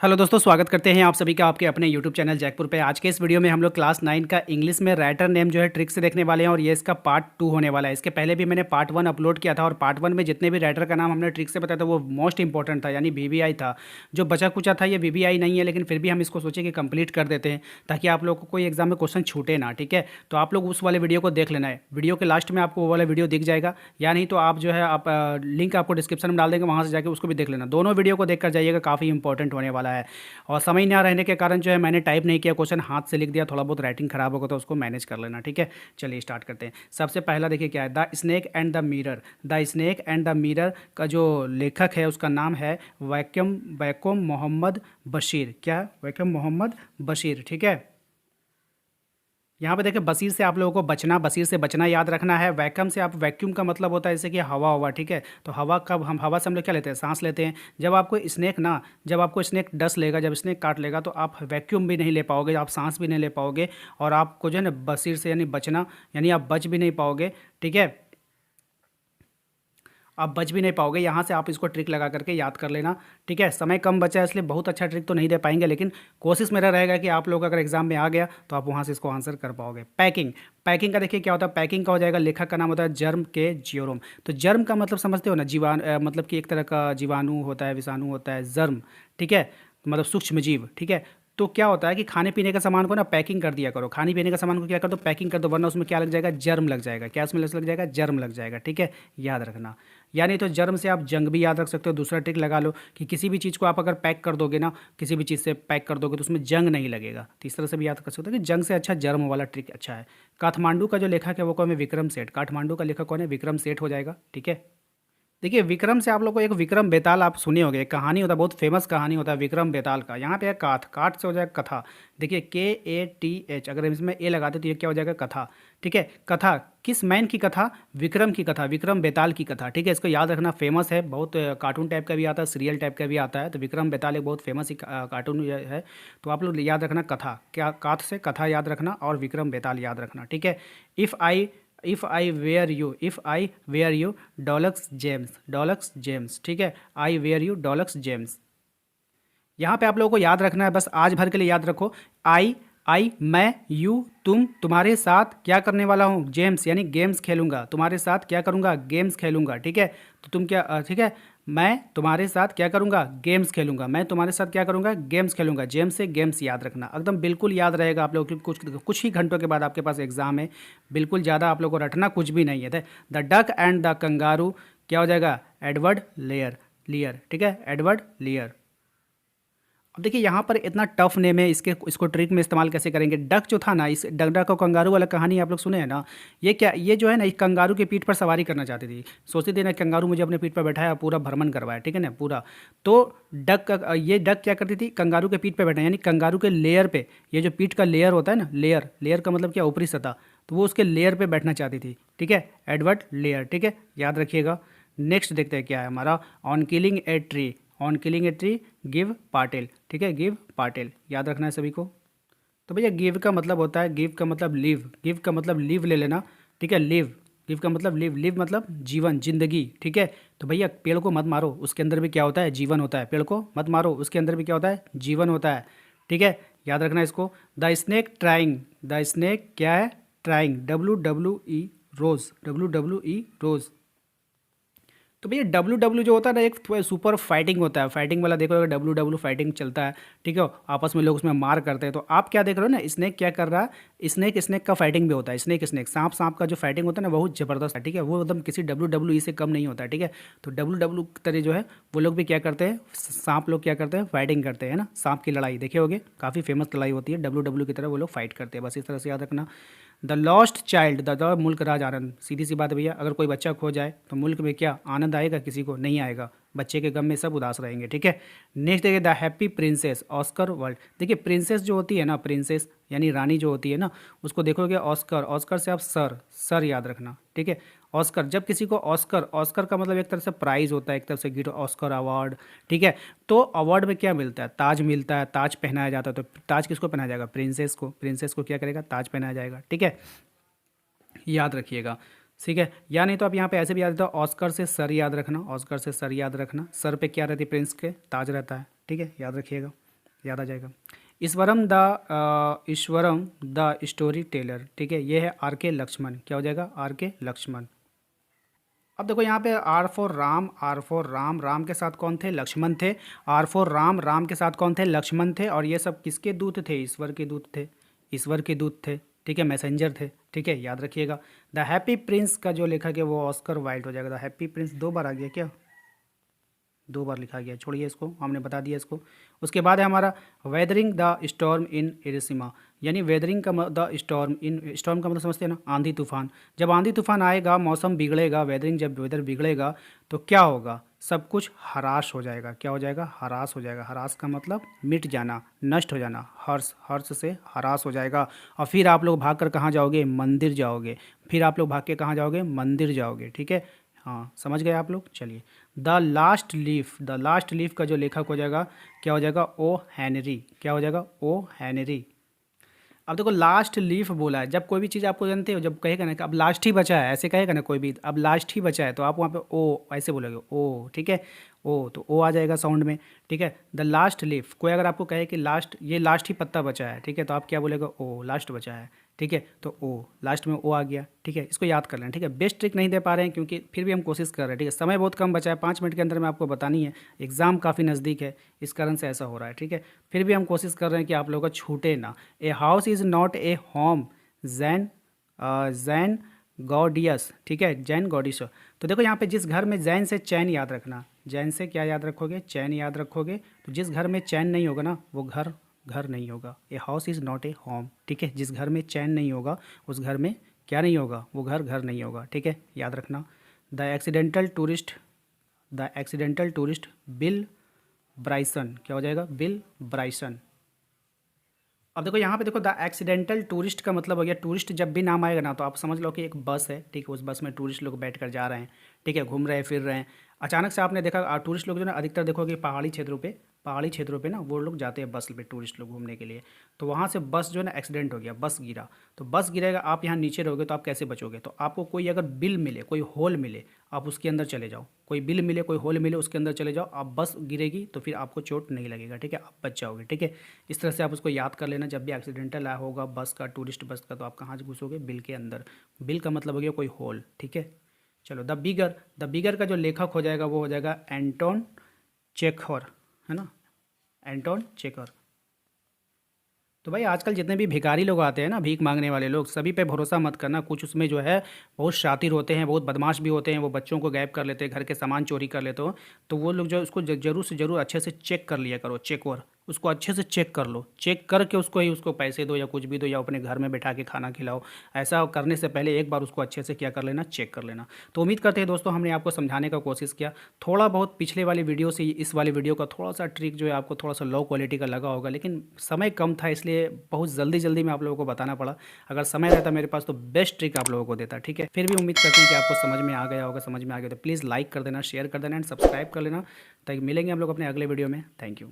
Hello दोस्तों, स्वागत करते हैं आप सभी का आपके अपने यूट्यूब चैनल जैकपुर पे। आज के इस वीडियो में हम लोग क्लास 9 का इंग्लिश में राइटर नेम जो है ट्रिक से देखने वाले हैं और ये इसका पार्ट 2 होने वाला है। इसके पहले भी मैंने पार्ट 1 अपलोड किया था और पार्ट 1 में जितने भी राइटर का नाम हमने ट्रिक से बताया था वो मोस्ट इंपॉर्टेंट था, यानी वीवीआई था। जो बचा कुचा था ये वीवीआई नहीं है, लेकिन फिर भी हम इसको सोचे कि कंप्लीट कर देते हैं ताकि आप लोग को कोई एग्जाम में क्वेश्चन छूटे ना। ठीक है, तो आप लोग उस वाले वीडियो को देख लेना है। वीडियो के लास्ट में आपको वो वाला वीडियो दिख जाएगा, या नहीं तो आप जो है आप लिंक आपको डिस्क्रिप्शन में डाल देंगे, वहाँ से जाकर उसको भी देख लेना। दोनों वीडियो को देख कर जाइएगा, काफ़ी इंपॉर्टेंट होने वाला है। और समय ना रहने के कारण जो है मैंने टाइप नहीं किया, क्वेश्चन हाथ से लिख दिया, थोड़ा बहुत राइटिंग खराब होगा तो उसको मैनेज कर लेना। ठीक है, चलिए स्टार्ट करते हैं। सबसे पहला देखिए क्या है, the snake and the mirror. The snake and the mirror का जो लेखक है उसका नाम है वैकोम मोहम्मद बशीर। क्या? वैकोम मोहम्मद बशीर। ठीक है, यहाँ पे देखिए बशीर से आप लोगों को बचना, बशीर से बचना याद रखना है। वैक्यूम से आप वैक्यूम का मतलब होता है जैसे कि हवा हुआ। ठीक है, तो हवा कब हम हवा से हम लोग क्या लेते हैं? सांस लेते हैं। जब आपको स्नेक डस लेगा, जब स्नेक काट लेगा तो आप वैक्यूम भी नहीं ले पाओगे, आप सांस भी नहीं ले पाओगे और आपको जो है ना बशीर से यानी बचना, यानी आप बच भी नहीं पाओगे। ठीक है, आप बच भी नहीं पाओगे। यहाँ से आप इसको ट्रिक लगा करके याद कर लेना। ठीक है, समय कम बचा है इसलिए बहुत अच्छा ट्रिक तो नहीं दे पाएंगे, लेकिन कोशिश मेरा रहेगा कि आप लोग अगर एग्जाम में आ गया तो आप वहाँ से इसको आंसर कर पाओगे। पैकिंग। पैकिंग का देखिए क्या होता है, पैकिंग का हो जाएगा, लेखक का नाम होता है जर्म के जियोरम। तो जर्म का मतलब समझते हो ना, मतलब कि एक तरह का जीवाणु होता है, विषाणु होता है, जर्म। ठीक है, मतलब सूक्ष्म जीव। ठीक है, तो क्या होता है कि खाने पीने का सामान को ना पैकिंग कर दिया करो। खाने पीने का सामान को क्या कर दो? पैकिंग कर दो, वरना उसमें क्या लग जाएगा? जर्म लग जाएगा। क्या उसमें लग जाएगा? जर्म लग जाएगा। ठीक है, याद रखना। या नहीं तो जर्म से आप जंग भी याद रख सकते हो। दूसरा ट्रिक लगा लो कि किसी भी चीज़ को आप अगर पैक कर दोगे ना, किसी भी चीज़ से पैक कर दोगे तो उसमें जंग नहीं लगेगा। तो इस तरह से भी याद कर सकते हो कि जंग से अच्छा जर्म वाला ट्रिक अच्छा है। काठमांडू का जो लेखक है वो कौन है? विक्रम सेठ। काठमांडू का लेखक कौन है? विक्रम सेठ हो जाएगा। ठीक है, देखिए विक्रम से आप लोग को एक विक्रम बेताल आप सुने होंगे, एक कहानी होता है, बहुत फेमस कहानी होता है विक्रम बेताल का। यहाँ पे है काठ, काठ से हो जाएगा कथा। देखिए KATH, अगर इसमें ए लगाते तो ये क्या हो जाएगा? कथा। ठीक है, कथा किस मैन की कथा? विक्रम की कथा, विक्रम बेताल की कथा। ठीक है, इसको याद रखना, फेमस है बहुत। कार्टून टाइप का भी आता है, सीरियल टाइप का भी आता है। तो विक्रम बेताल एक बहुत फेमस ही कार्टून है। तो आप लोग याद रखना कथा, क्या काठ से कथा याद रखना और विक्रम बेताल याद रखना। ठीक है, इफ़ आई वेयर यू डॉलक्स जेम्स, डॉलक्स जेम्स। ठीक है, आई वेयर यू डॉलक्स जेम्स। यहाँ पे आप लोगों को याद रखना है, बस आज भर के लिए याद रखो। आई मैं, यू तुम, तुम्हारे साथ क्या करने वाला हूँ? जेम्स यानी गेम्स खेलूंगा। तुम्हारे साथ क्या करूँगा? गेम्स खेलूंगा। ठीक है, तो तुम क्या ठीक है, मैं तुम्हारे साथ क्या करूँगा? गेम्स खेलूंगा। मैं तुम्हारे साथ क्या करूँगा? गेम्स खेलूंगा। जेम्स से गेम्स याद रखना, एकदम बिल्कुल याद रहेगा आप लोग, क्योंकि कुछ ही घंटों के बाद आपके पास एग्जाम है। बिल्कुल ज़्यादा आप लोग को रटना कुछ भी नहीं है। The duck and the kangaroo क्या हो जाएगा? Edward layer, लियर। ठीक है, एडवर्ड लियर। अब देखिए यहाँ पर इतना टफ नेम है, इसको ट्रिक में इस्तेमाल कैसे करेंगे? डक जो था ना, इस डक डक और कंगारू वाला कहानी आप लोग सुने हैं ना। ये जो है ना, एक कंगारू के पीठ पर सवारी करना चाहती थी। सोचती थी ना कंगारू मुझे अपने पीठ पर बैठाया, पूरा भ्रमण करवाया। ठीक है ना, पूरा। तो ये डक क्या करती थी? कंगारू के पीठ पर बैठा, यानी कंगारू के लेयर पे, ये जो पीठ का लेयर होता है ना, लेयर, लेयर का मतलब क्या? ऊपरी सतह। तो वो उसके लेयर पे बैठना चाहती थी। ठीक है, एडवर्ड लेयर। ठीक है, याद रखिएगा। नेक्स्ट देखते हैं क्या है हमारा, on killing a tree. On killing a tree give Patil. ठीक है, गिव पाटिल याद रखना है सभी को। तो भैया गिव का मतलब होता है, गिव का मतलब लिव, गिव का मतलब लिव ले लेना। ठीक है, लिव, गिव का मतलब लिव, लिव मतलब जीवन, जिंदगी। ठीक है, तो भैया पेड़ को मत मारो, उसके अंदर भी क्या होता है? जीवन होता है। पेड़ को मत मारो, उसके अंदर भी क्या होता है? जीवन होता है। ठीक है, याद रखना इसको। The snake trying, the snake क्या है? ट्राइंग, WWE रोज, WWE रोज। तो भैया डब्ल्यू जो होता है ना, एक सुपर फाइटिंग होता है, फाइटिंग वाला देखो, डब्ल्यू फाइटिंग चलता है। ठीक है, आपस में लोग उसमें मार करते हैं। तो आप क्या देख रहे हो ना, स्नेक क्या कर रहा है? स्नेक का फाइटिंग भी होता है। स्नेक स्नेक सांप सांप का जो फाइटिंग होता है ना, बहुत ज़बरदस्त है। ठीक है, वो एकदम किसी WWE से कम नहीं होता है। ठीक है, तो WW की तरह जो है वो लोग भी क्या करते हैं, सांप लोग क्या करते हैं? फाइटिंग करते हैं ना, सांप की लड़ाई देखे होगे, काफ़ी फेमस लड़ाई होती है। WW की तरह वो लोग फाइट करते हैं, बस इस तरह से याद रखना। द लॉस्ट चाइल्ड, द मुल्क राज आनंद। सीधी सी बात है भैया, अगर कोई बच्चा खो जाए तो मुल्क में क्या आनंद आएगा? किसी को नहीं आएगा। बच्चे के गम में सब उदास रहेंगे। ठीक है, नेक्स्ट देखिए, the happy princess, Oscar world. देखिए प्रिंसेस जो होती है ना, प्रिंसेस यानी रानी जो होती है ना, उसको देखोगे ऑस्कर, ऑस्कर से आप सर, सर याद रखना। ठीक है, ऑस्कर, जब किसी को ऑस्कर, ऑस्कर का मतलब एक तरह से प्राइज होता है, एक तरह से गिफ्ट, ऑस्कर अवार्ड। ठीक है, तो अवार्ड में क्या मिलता है? ताज मिलता है, ताज पहनाया जाता है। तो ताज किसको पहनाया जाएगा? प्रिंसेस को। प्रिंसेस को क्या करेगा? ताज पहनाया जाएगा। ठीक है, याद रखिएगा। ठीक है, या नहीं तो आप यहाँ पे ऐसे भी याद रहता है, ऑस्कर से सर याद रखना, ऑस्कर से सर याद रखना। सर पे क्या रहती है? प्रिंस के ताज रहता है। ठीक है, याद रखिएगा। याद आ जाएगा। ईश्वरम द स्टोरी टेलर, ठीक है, ये है आर के लक्ष्मण। क्या हो जाएगा? आर के लक्ष्मण। अब देखो यहाँ पे R for Ram, R for Ram, Ram के साथ कौन थे? लक्ष्मण थे। आर फॉर राम, राम के साथ कौन थे? लक्ष्मण थे। और ये सब किसके दूत थे? ईश्वर के दूत थे, ईश्वर के दूत थे, ठीक है, मैसेंजर थे, ठीक है, याद रखिएगा। द हैप्पी प्रिंस का जो लेखक है वो ऑस्कर वाइल्ड हो जाएगा। द हैप्पी प्रिंस 2 बार आ गया क्या? 2 बार लिखा गया, छोड़िए इसको, हमने बता दिया इसको। उसके बाद है हमारा वेदरिंग द स्टॉर्म इन इरिसिमा, यानी वेदरिंग का द स्टॉर्म इन, स्टॉर्म का मतलब समझते हैं ना, आंधी तूफान। जब आंधी तूफान आएगा, मौसम बिगड़ेगा, वेदरिंग जब वेदर बिगड़ेगा तो क्या होगा? सब कुछ हराश हो जाएगा। क्या हो जाएगा? हरास हो जाएगा। हरास का मतलब मिट जाना, नष्ट हो जाना। हर्ष, हर्ष से हरास हो जाएगा। और फिर आप लोग भाग कर कहाँ जाओगे? मंदिर जाओगे। फिर आप लोग भाग के कहाँ जाओगे? मंदिर जाओगे, ठीक है। हाँ, समझ गए आप लोग। चलिए, the last leaf, the last leaf का जो लेखक हो जाएगा क्या हो जाएगा? O Henry. क्या हो जाएगा? O Henry. अब देखो लास्ट लीफ बोला है, जब कोई भी चीज़ आपको जानते हो, जब कहेगा ना कि अब लास्ट ही बचा है, ऐसे कहेगा ना कोई भी, अब लास्ट ही बचा है, तो आप वहाँ पे ओ ऐसे बोलोगे, ओ, ठीक है, ओ, तो ओ आ जाएगा साउंड में, ठीक है। द लास्ट लीफ, कोई अगर आपको कहे कि लास्ट, ये लास्ट ही पत्ता बचा है, ठीक है, तो आप क्या बोलेगा? ओ, लास्ट बचा है, ठीक है, तो ओ, लास्ट में ओ आ गया, ठीक है। इसको याद कर लेना, ठीक है। बेस्ट ट्रिक नहीं दे पा रहे हैं क्योंकि फिर भी हम कोशिश कर रहे हैं, ठीक है। समय बहुत कम बचा है, 5 मिनट के अंदर में आपको बतानी है, एग्ज़ाम काफ़ी नज़दीक है, इस कारण से ऐसा हो रहा है, ठीक है। फिर भी हम कोशिश कर रहे हैं कि आप लोगों का छूटे ना। A house is not a home, जैन जैन गॉडियस, ठीक है, जैन गॉडिस। तो देखो यहाँ पे जिस घर में जैन से चैन याद रखना, जैन से क्या याद रखोगे? चैन याद रखोगे। तो जिस घर में चैन नहीं होगा ना, वो घर घर नहीं होगा। ए house is not a home, ठीक है। जिस घर में चैन नहीं होगा, उस घर में क्या नहीं होगा? वो घर घर नहीं होगा, ठीक है, याद रखना। The accidental tourist, the accidental tourist Bill Bryson, क्या हो जाएगा? Bill Bryson. अब देखो यहाँ पे देखो, द एक्सीडेंटल टूरिस्ट का मतलब हो गया, टूरिस्ट जब भी नाम आएगा ना तो आप समझ लो कि एक बस है, ठीक है, उस बस में टूरिस्ट लोग बैठ कर जा रहे हैं, ठीक है, घूम रहे हैं, फिर रहे हैं। अचानक से आपने देखा टूरिस्ट लोग जो ना अधिकतर देखोगे पहाड़ी क्षेत्रों पे ना वो लोग जाते हैं बस पे, टूरिस्ट लोग घूमने के लिए। तो वहाँ से बस जो है ना एक्सीडेंट हो गया, बस गिरा। तो बस गिरेगा, आप यहाँ नीचे रहोगे तो आप कैसे बचोगे? तो आपको कोई अगर बिल मिले, कोई होल मिले, आप उसके अंदर चले जाओ। कोई बिल मिले, कोई होल मिले, उसके अंदर चले जाओ। आप, बस गिरेगी तो फिर आपको चोट नहीं लगेगा, ठीक है, आप बच जाओगे, ठीक है। इस तरह से आप उसको याद कर लेना। जब भी एक्सीडेंटल आया होगा बस का, टूरिस्ट बस का, तो आप कहाँ से घुसोगे? बिल के अंदर। बिल का मतलब हो गया कोई होल, ठीक है। चलो, द बिगर का जो लेखक हो जाएगा वो हो जाएगा एंटोन चेखर, है ना, एंटोन चेखर। तो भाई आजकल जितने भी भिखारी लोग आते हैं ना, भीख मांगने वाले लोग, सभी पे भरोसा मत करना। कुछ उसमें जो है बहुत शातिर होते हैं, बहुत बदमाश भी होते हैं, वो बच्चों को गायब कर लेते हैं, घर के सामान चोरी कर लेते हो। तो वो लोग जो, उसको जरूर से जरूर अच्छे से चेक कर लिया करो, चेक और उसको अच्छे से चेक कर लो। चेक करके उसको ही, उसको पैसे दो या कुछ भी दो, या अपने घर में बैठा के खाना खिलाओ। ऐसा करने से पहले एक बार उसको अच्छे से क्या कर लेना? चेक कर लेना। तो उम्मीद करते हैं दोस्तों हमने आपको समझाने का कोशिश किया। थोड़ा बहुत पिछले वाली वीडियो से इस वाली वीडियो का थोड़ा सा ट्रिक जो है आपको थोड़ा सा लो क्वालिटी का लगा होगा, लेकिन समय कम था इसलिए बहुत जल्दी जल्दी में आप लोगों को बताना पड़ा। अगर समय रहता मेरे पास तो बेस्ट ट्रिक आप लोगों को देता, ठीक है। फिर भी उम्मीद करते हैं कि आपको समझ में आ गया होगा। समझ में आ गया तो प्लीज़ लाइक कर देना, शेयर कर देना एंड सब्सक्राइब कर लेना, ताकि मिलेंगे हम लोग अपने अगले वीडियो में। Thank you.